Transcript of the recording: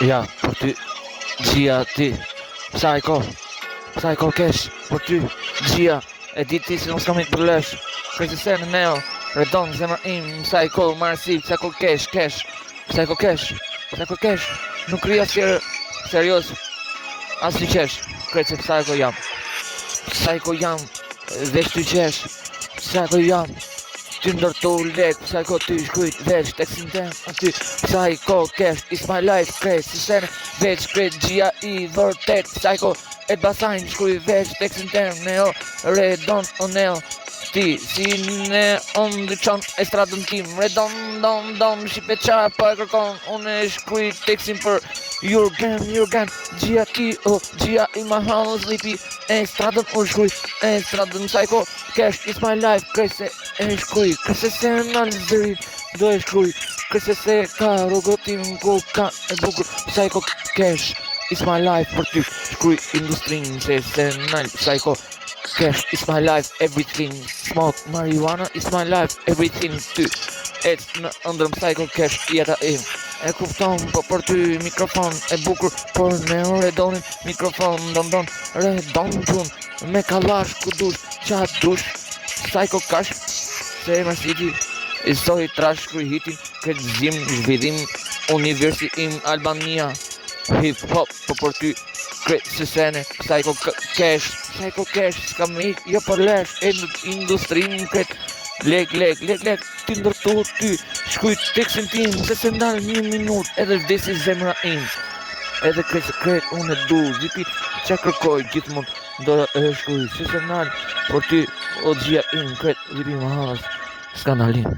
Ja, për ty, Gjia ti, Psycho Cash, për ty, Gjia, e di ti se nuk s'kam i të përlesh, kërë se në neo, redon, zemra im, Psycho, marësi, Psycho Cash, nuk rria serios, as të qesh, kërë se Psycho jam, veç të qesh, Psycho jam, ty ndërtu lek, Psycho ty shkujt veç, tekstin tem, aty, Psycho Cash, is my life, krej, si sene, veç, krej, Gjia i vërtet, Psycho, e basajnë, shkuj veç, tekstin tem, neo, redon, o neo, ti, si neon, dyqon, e stradën tim, redon, don, shipe qa, pa e kërkon, unë e shkuj tekstin për, Jurgen, Gjia ti, Gjia i my house, lipi, e stradën, u shkuj, e stradën, Psycho Cash, is my life, krej se, e shkuj, këse se në zëri, do e shkuj, këse se ka rogotim ku ka e bukur, Psycho Cash, is my life, për ty shkuj industrin, se në Psycho Cash, is my life, everything, smoke marijuana, is my life, everything, ty, e në ndërëm Psycho Cash, jeta im, e kupton, po për ty mikrofon, e bukur, por me redonin, mikrofon, don, redon pun, me kalash ku dush, qa dush, Psycho Cash, se e mësiti, e zoj trash kërë hitin, këtë zim, zhvidhim, universi im Albania, hip-hop, po për ty, kretë se sene, Psycho Cash, s'ka me ik, jo për lesh, e në industrin, kretë, lek, ty ndërtu ty, shkuj teksin tim, se ndalë 1 minut, edhe vdesi zemra im, edhe kretë, unë e du, zipi, qa kërkoj, gjithmon, do e shkuj, se ndalë, për ty, o Gjia im, kretë, zipi më halas, s'ka ndalim.